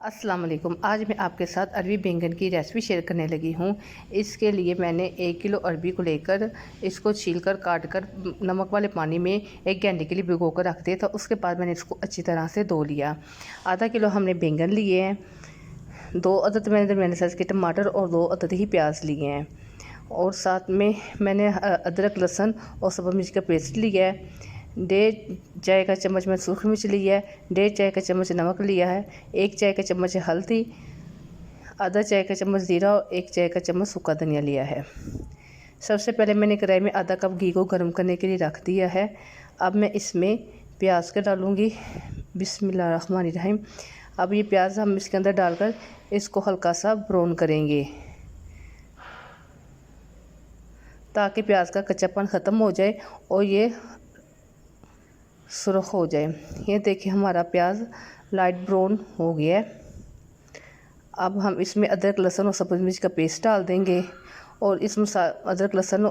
अस्सलाम वालेकुम। आज मैं आपके साथ अरबी बैंगन की रेसिपी शेयर करने लगी हूँ। इसके लिए मैंने 1 किलो अरबी को लेकर इसको छीलकर काट कर नमक वाले पानी में 1 घंटे के लिए भिगो कर रख दिया था। उसके बाद मैंने इसको अच्छी तरह से धो लिया। आधा किलो हमने बैंगन लिए हैं, 2 अदद मैंने दरमियाने साइज़ के टमाटर और 2 अदद ही प्याज लिए हैं, और साथ में मैंने अदरक लहसुन और सब्ज़ मिर्च का पेस्ट लिया है। 1.5 चाय का चम्मच मैं सूखी मिर्च लिया है, 1.5 चाय का चम्मच नमक लिया है, 1 चाय का चम्मच हल्दी, आधा चाय का चम्मच जीरा और 1 चाय का चम्मच सूखा धनिया लिया है। सबसे पहले मैंने कढ़ाई में आधा कप घी को गर्म करने के लिए रख दिया है। अब मैं इसमें प्याज के डालूँगी। बिस्मिल्लाहिर्रहमानिर्रहीम। अब ये प्याज हम इसके अंदर डालकर इसको हल्का सा ब्राउन करेंगे ताकि प्याज का कच्चापन ख़त्म हो जाए और ये सुर्ख हो जाए। ये देखिए हमारा प्याज लाइट ब्राउन हो गया है। अब हम इसमें अदरक लहसुन और सब्ज़ मिर्च का पेस्ट डाल देंगे और इस अदरक लहसुन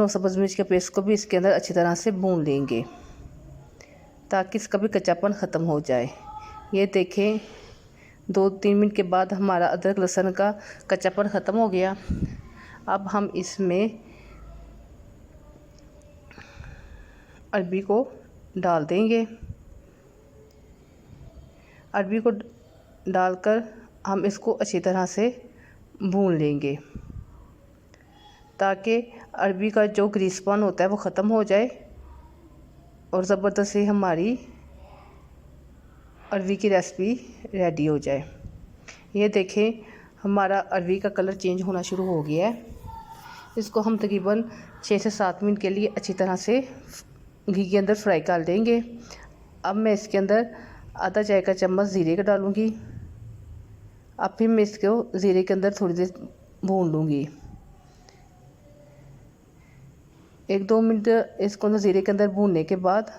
और सब्ज़ मिर्च के पेस्ट को भी इसके अंदर अच्छी तरह से भून लेंगे ताकि इसका भी कच्चापन ख़त्म हो जाए। ये देखें 2-3 मिनट के बाद हमारा अदरक लहसुन का कच्चापन ख़त्म हो गया। अब हम इसमें अरबी को डाल देंगे। अरबी को डालकर हम इसको अच्छी तरह से भून लेंगे ताकि अरबी का जो ग्रीसपन होता है वो ख़त्म हो जाए और ज़बरदस्त से हमारी अरबी की रेसिपी रेडी हो जाए। ये देखें हमारा अरबी का कलर चेंज होना शुरू हो गया है। इसको हम तकरीबन 6 से 7 मिनट के लिए अच्छी तरह से घी के अंदर फ्राई कर देंगे। अब मैं इसके अंदर आधा चाय का चम्मच ज़ीरे का डालूँगी। अब फिर मैं इसको ज़ीरे के अंदर थोड़ी देर भून लूँगी। 1-2 मिनट इसको अंदर ज़ीरे के अंदर भूनने के बाद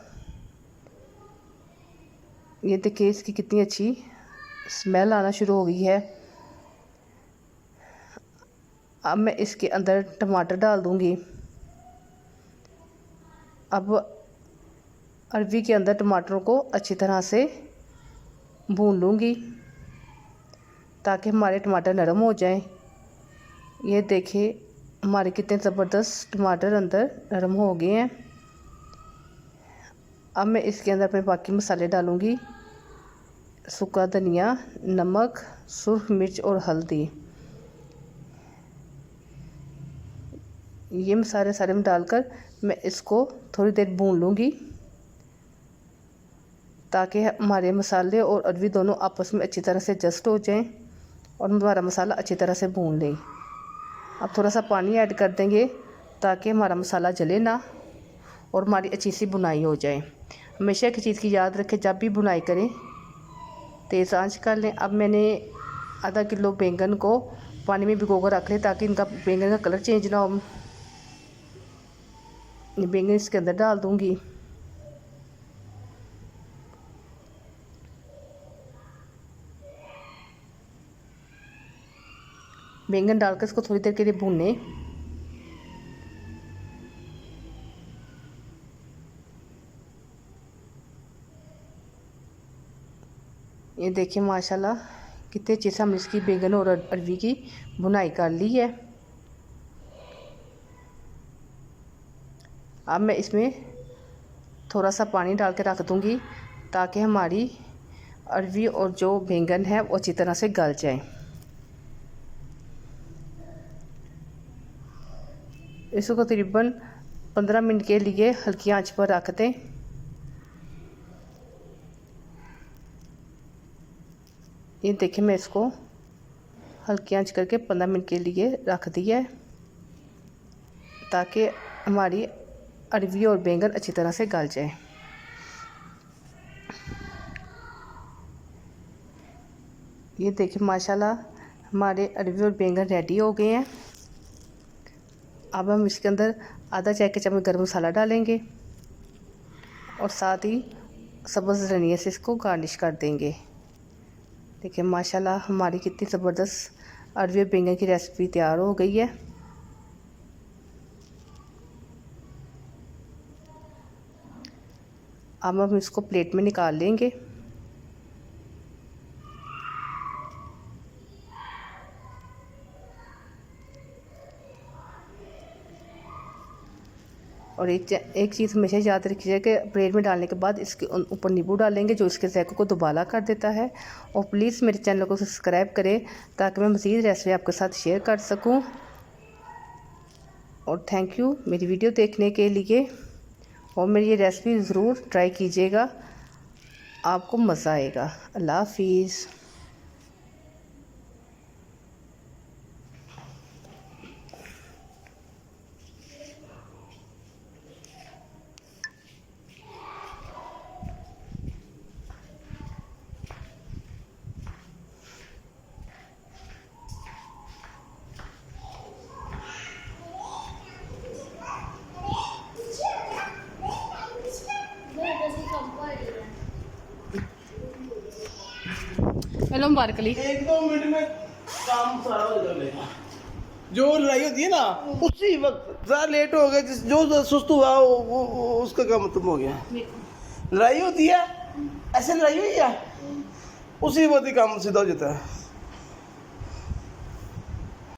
ये देखिए इसकी कितनी अच्छी स्मेल आना शुरू हो गई है। अब मैं इसके अंदर टमाटर डाल दूँगी। अब अरबी के अंदर टमाटरों को अच्छी तरह से भून लूँगी ताकि हमारे टमाटर नरम हो जाएं। ये देखिए हमारे कितने ज़बरदस्त टमाटर अंदर नरम हो गए हैं। अब मैं इसके अंदर अपने बाकी मसाले डालूँगी। सूखा धनिया, नमक, सुर्ख मिर्च और हल्दी। ये मसाले सारे में डालकर मैं इसको थोड़ी देर भून लूँगी ताकि हमारे मसाले और अरबी दोनों आपस में अच्छी तरह से एडजस्ट हो जाएं और हमारा मसाला अच्छी तरह से भून लें। अब थोड़ा सा पानी ऐड कर देंगे ताकि हमारा मसाला जले ना और हमारी अच्छी सी बुनाई हो जाए। हमेशा एक चीज़ की याद रखें, जब भी बुनाई करें तेज़ आंच कर लें। अब मैंने आधा किलो बैंगन को पानी में भिगो कर रख लें ताकि इनका बैंगन का कलर चेंज ना हो। बैंगन इसके अंदर डाल दूँगी। बैंगन डालकर इसको थोड़ी देर के लिए भूनें। ये देखिए माशाल्लाह कितने अच्छे से हमने इसकी बैंगन और अरबी की भुनाई कर ली है। अब मैं इसमें थोड़ा सा पानी डाल के रख दूँगी ताकि हमारी अरबी और जो बैंगन है वो अच्छी तरह से गल जाए। इसको तकरीबन 15 मिनट के लिए हल्की आंच पर रख दें। ये देखिए मैं इसको हल्की आंच करके 15 मिनट के लिए रख दिया है ताकि हमारी अरबी और बैंगन अच्छी तरह से गल जाए। ये देखिए माशाल्लाह हमारे अरबी और बैंगन रेडी हो गए हैं। अब हम इसके अंदर आधा चाय का चम्मच गरम मसाला डालेंगे और साथ ही सब्ज़ धनिया से इसको गार्निश कर देंगे। देखिए माशाल्लाह हमारी कितनी ज़बरदस्त अरबी और बैंगन की रेसिपी तैयार हो गई है। अब हम इसको प्लेट में निकाल लेंगे। और एक चीज़ हमेशा याद रखिएगा कि प्लेट में डालने के बाद इसके ऊपर नींबू डालेंगे जो इसके जायके को दोबारा कर देता है। और प्लीज़ मेरे चैनल को सब्सक्राइब करें ताकि मैं मज़ीद रेसिपी आपके साथ शेयर कर सकूं। और थैंक यू मेरी वीडियो देखने के लिए। और मेरी ये रेसिपी ज़रूर ट्राई कीजिएगा, आपको मज़ा आएगा। अल्लाह हाफिज़। हेलो मुबारक अली, 1-2 मिनट में काम सारा हो जाएगा। जो लड़ाई होती है ना उसी वक्त ज़्यादा लेट हो गया, जो सुस्त हुआ वो उसका काम खत्म हो गया। लड़ाई होती है, ऐसे लड़ाई हुई है उसी वक्त ही काम सीधा हो जाता है।